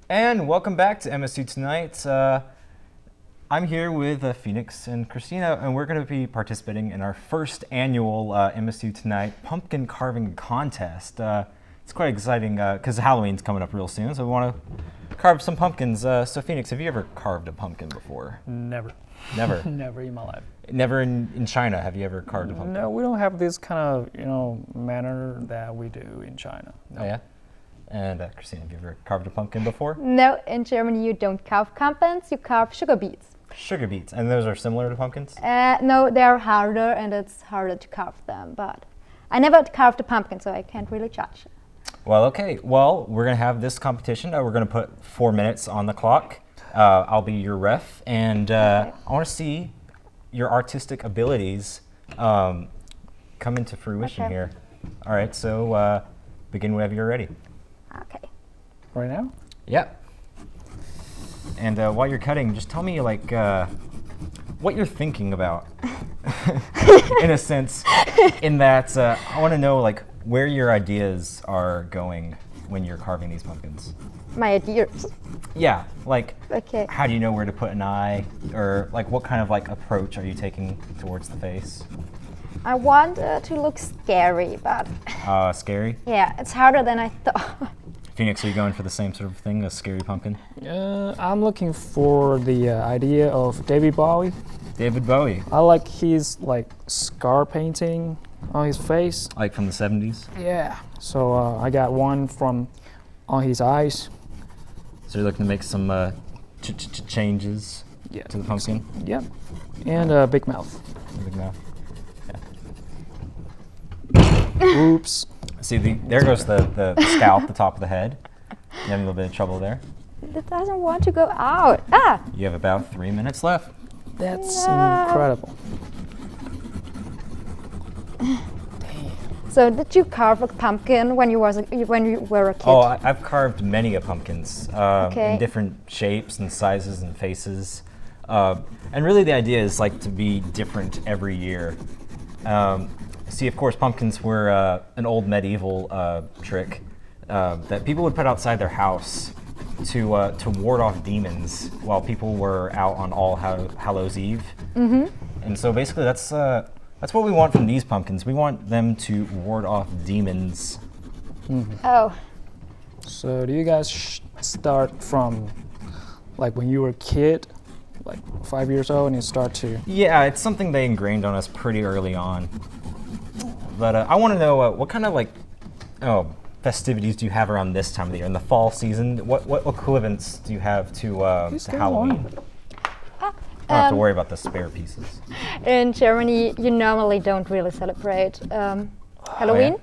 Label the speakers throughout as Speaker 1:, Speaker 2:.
Speaker 1: And welcome back to MSU Tonight. I'm here with Phoenix and Christina, and we're going to be participating in our first annual MSU Tonight pumpkin carving contest. It's quite exciting because Halloween's coming up real soon, so we want to carve some pumpkins. So Phoenix, have you ever carved a pumpkin before?
Speaker 2: Never.
Speaker 1: Never?
Speaker 2: Never in my life.
Speaker 1: Never in China have you ever carved a pumpkin?
Speaker 2: No, we don't have this kind of, manner that we do in China. No.
Speaker 1: Oh, yeah? And Christina, have you ever carved a pumpkin before?
Speaker 3: No, in Germany you don't carve pumpkins, you carve sugar beets.
Speaker 1: Sugar beets, and those are similar to pumpkins?
Speaker 3: No, they're harder and it's harder to carve them, but I never carved a pumpkin, so I can't really judge.
Speaker 1: Well, okay. Well, we're going to have this competition. We're going to put 4 minutes on the clock. I'll be your ref, and I want to see your artistic abilities come into fruition here. All right, so begin whenever you're ready.
Speaker 3: Okay.
Speaker 2: Right now?
Speaker 1: Yep. And while you're cutting, just tell me what you're thinking about, in a sense, in that I want to know where your ideas are going when you're carving these pumpkins.
Speaker 3: My ideas.
Speaker 1: Yeah,
Speaker 3: Okay.
Speaker 1: how do you know where to put an eye, or what kind of approach are you taking towards the face?
Speaker 3: I want to look scary, but
Speaker 1: Scary?
Speaker 3: yeah, it's harder than I thought.
Speaker 1: Phoenix, are you going for the same sort of thing, a scary pumpkin?
Speaker 2: I'm looking for the idea of David Bowie.
Speaker 1: David Bowie.
Speaker 2: I like his scar painting on his face.
Speaker 1: Like from the 70s?
Speaker 2: Yeah. So I got one on his eyes.
Speaker 1: So you're looking to make some changes to the pumpkin?
Speaker 2: Yep. And a big mouth.
Speaker 1: Big mouth.
Speaker 2: Oops.
Speaker 1: See, there goes the scalp, the top of the head. You having a little bit of trouble there?
Speaker 3: It doesn't want to go out. Ah!
Speaker 1: You have about 3 minutes left.
Speaker 2: That's
Speaker 3: No.
Speaker 2: incredible.
Speaker 3: So did you carve a pumpkin when you were a kid?
Speaker 1: Oh, I've carved many pumpkins
Speaker 3: Okay.
Speaker 1: in different shapes and sizes and faces. And really the idea is to be different every year. See, of course, pumpkins were an old medieval trick that people would put outside their house to ward off demons while people were out on All Hallows Eve. Mm-hmm. And so basically that's what we want from these pumpkins. We want them to ward off demons.
Speaker 2: Mm-hmm.
Speaker 3: Oh.
Speaker 2: So do you guys start from when you were a kid, 5 years old, and you start to...
Speaker 1: Yeah, it's something they ingrained on us pretty early on. But I want to know what kind of festivities do you have around this time of the year in the fall season? What equivalents do you have to Halloween? I don't have to worry about the spare pieces.
Speaker 3: In Germany, you normally don't really celebrate Halloween.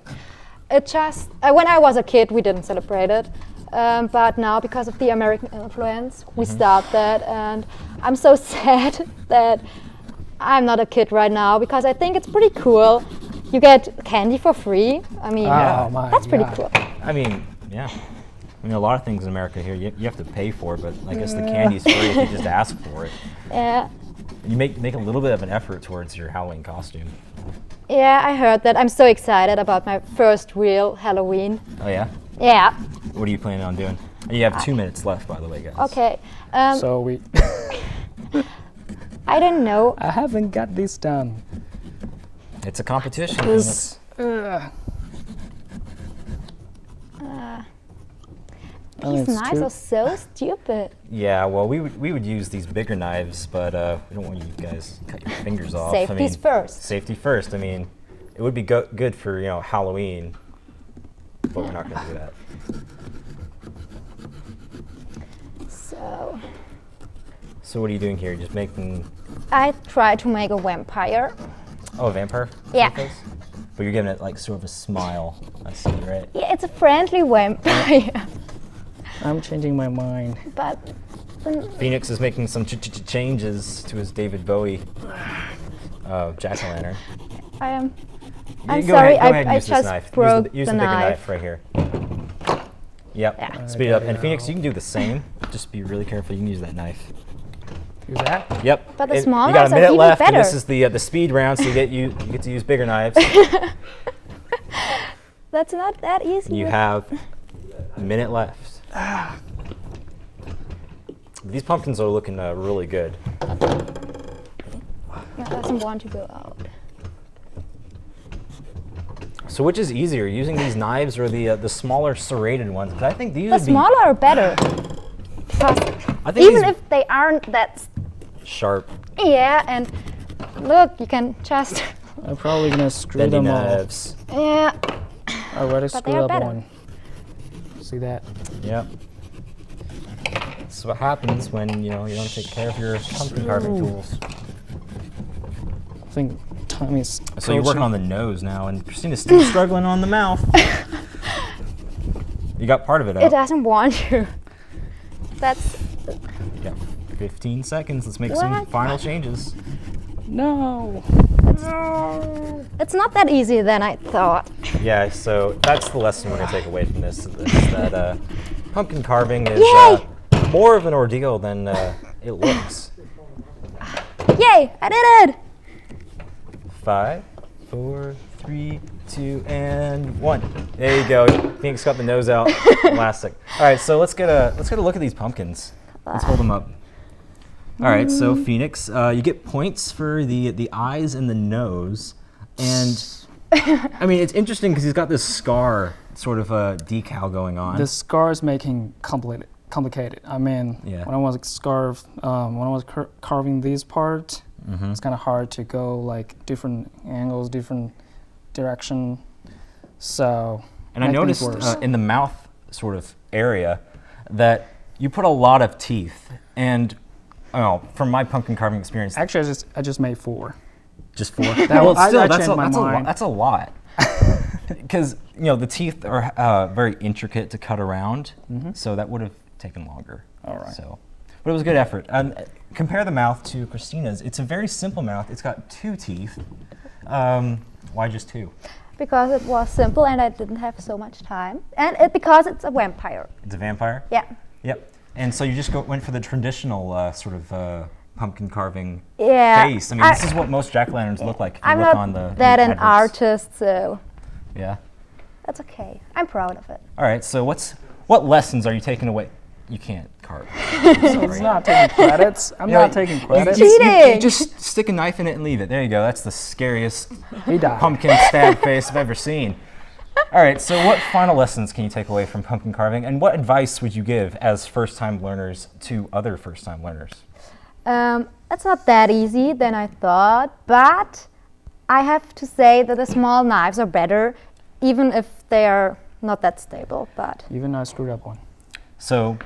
Speaker 3: It just when I was a kid, we didn't celebrate it, but now because of the American influence, we start that, and I'm so sad that I'm not a kid right now because I think it's pretty cool. You get candy for free. I mean, that's pretty cool.
Speaker 1: I mean, yeah. I mean, a lot of things in America here you have to pay for, but I guess the candy's free if you just ask for it.
Speaker 3: Yeah.
Speaker 1: You make a little bit of an effort towards your Halloween costume.
Speaker 3: Yeah, I heard that. I'm so excited about my first real Halloween.
Speaker 1: Oh yeah?
Speaker 3: Yeah.
Speaker 1: What are you planning on doing? And you have 2 minutes left, by the way, guys.
Speaker 3: Okay.
Speaker 2: So we...
Speaker 3: I don't know.
Speaker 2: I haven't got this done.
Speaker 1: It's a competition.
Speaker 2: This...
Speaker 3: These knives are so stupid.
Speaker 1: Yeah, well, we would use these bigger knives, but we don't want you guys to cut your fingers off.
Speaker 3: Safety's first.
Speaker 1: Safety first. I mean, it would be good for Halloween, but we're not going to do that. So what are you doing here? Just making...
Speaker 3: I try to make a vampire.
Speaker 1: Oh, a vampire?
Speaker 3: Yeah.
Speaker 1: Face? But you're giving it sort of a smile. I see, right?
Speaker 3: Yeah, it's a friendly vampire.
Speaker 2: I'm changing my mind.
Speaker 3: But
Speaker 1: Phoenix is making some changes to his David Bowie jack-o'-lantern.
Speaker 3: I'm
Speaker 1: Go
Speaker 3: sorry,
Speaker 1: ahead and
Speaker 3: I
Speaker 1: use this
Speaker 3: just
Speaker 1: knife.
Speaker 3: broke
Speaker 1: Use
Speaker 3: the
Speaker 1: the bigger
Speaker 3: knife.
Speaker 1: knife right here. Yep.
Speaker 3: Yeah.
Speaker 1: Speed it up. And Phoenix, you can do the same. Just be really careful. You can use that knife.
Speaker 2: Use that?
Speaker 1: Yep.
Speaker 3: But the
Speaker 1: And
Speaker 3: small
Speaker 1: you got
Speaker 3: knives
Speaker 1: a
Speaker 3: are
Speaker 1: minute
Speaker 3: even
Speaker 1: left, and
Speaker 3: better.
Speaker 1: this is the speed round, so you get to use bigger knives.
Speaker 3: That's not that easy.
Speaker 1: You have a minute left. These pumpkins are looking really good.
Speaker 3: It doesn't want to go out.
Speaker 1: So which is easier, using these knives or the smaller serrated ones? Because I think these
Speaker 3: The
Speaker 1: would be
Speaker 3: smaller are better. Because
Speaker 1: I think
Speaker 3: even
Speaker 1: these
Speaker 3: if they aren't that,
Speaker 1: sharp.
Speaker 3: yeah, and look, you can just,
Speaker 2: I'm probably gonna screw
Speaker 1: Bendy
Speaker 2: them all.
Speaker 1: knives.
Speaker 3: yeah.
Speaker 2: I already
Speaker 3: But they
Speaker 2: screwed
Speaker 3: are
Speaker 2: up
Speaker 3: better.
Speaker 2: one. See that?
Speaker 1: Yep. That's what happens when you don't take care of your pumpkin carving tools.
Speaker 2: I think time is.
Speaker 1: So you're working on the nose now, and Christina's still struggling on the mouth. You got part of it
Speaker 3: It
Speaker 1: out.
Speaker 3: doesn't want to. That's,
Speaker 1: Yeah. 15 seconds. Let's make some
Speaker 3: What?
Speaker 1: final changes.
Speaker 2: No.
Speaker 3: it's not that easy than I thought.
Speaker 1: Yeah. So that's the lesson we're gonna take away from this: is that pumpkin carving is
Speaker 3: Yay!
Speaker 1: more of an ordeal than it looks.
Speaker 3: Yay, I did it!
Speaker 1: 5, 4, 3, 2, and 1. There you go. Phoenix got the nose out. Elastic. All right, so let's get a look at these pumpkins. Let's hold them up. All right, so Phoenix, you get points for the eyes and the nose, and I mean it's interesting because he's got this scar sort of decal going on.
Speaker 2: The scar is making complicated. I mean,
Speaker 1: Yeah.
Speaker 2: when I was carving these parts, it's kind of hard to go like different angles, different direction. So.
Speaker 1: And I
Speaker 2: make things
Speaker 1: noticed
Speaker 2: worse.
Speaker 1: in the mouth sort of area that you put a lot of teeth, and from my pumpkin carving experience,
Speaker 2: Actually, I just made 4.
Speaker 1: just 4.
Speaker 2: I changed my mind.
Speaker 1: That's a lot. Because the teeth are very intricate to cut around, so that would have taken longer.
Speaker 2: All right.
Speaker 1: So, but it was a good effort. Compare the mouth to Christina's. It's a very simple mouth. It's got 2 teeth. Why just 2?
Speaker 3: Because it was simple and I didn't have so much time. And because it's a vampire.
Speaker 1: It's a vampire.
Speaker 3: Yeah.
Speaker 1: Yep. And so you just went for the traditional sort of pumpkin carving
Speaker 3: Yeah.
Speaker 1: face. I mean, this is what most jack-o'-lanterns look like if you
Speaker 3: I'm
Speaker 1: look
Speaker 3: not
Speaker 1: on the
Speaker 3: that an
Speaker 1: adverts.
Speaker 3: artist, so
Speaker 1: Yeah.
Speaker 3: that's okay. I'm proud of it.
Speaker 1: All right. So what lessons are you taking away? You can't carve.
Speaker 2: It's not taking credits. I'm not taking credits.
Speaker 1: You
Speaker 3: Cheating!
Speaker 1: just stick a knife in it and leave it. There you go. That's the scariest
Speaker 2: He died.
Speaker 1: pumpkin stab face I've ever seen. All right, so what final lessons can you take away from pumpkin carving, and what advice would you give as first-time learners to other first-time learners?
Speaker 3: It's not that easy than I thought, but I have to say that the small knives are better, even if they are not that stable. But
Speaker 2: Even I screwed up one.
Speaker 1: So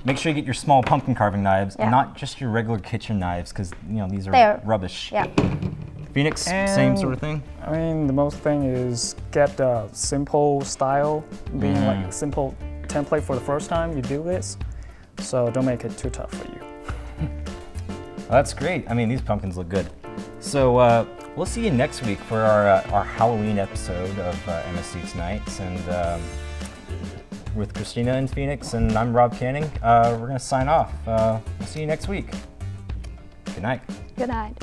Speaker 1: make sure you get your small pumpkin carving knives,
Speaker 3: Yeah.
Speaker 1: and not just your regular kitchen knives, because these are
Speaker 3: They're-
Speaker 1: rubbish.
Speaker 3: yeah,
Speaker 1: Phoenix, same
Speaker 2: And-
Speaker 1: sort of thing?
Speaker 2: I mean, the most thing is get a simple style, being like a simple template for the first time you do this. So don't make it too tough for you.
Speaker 1: Well, that's great. I mean, these pumpkins look good. So we'll see you next week for our Halloween episode of MSC Tonights, and with Christina and Phoenix, and I'm Rob Canning. We're going to sign off. We'll see you next week. Good night.
Speaker 3: good night.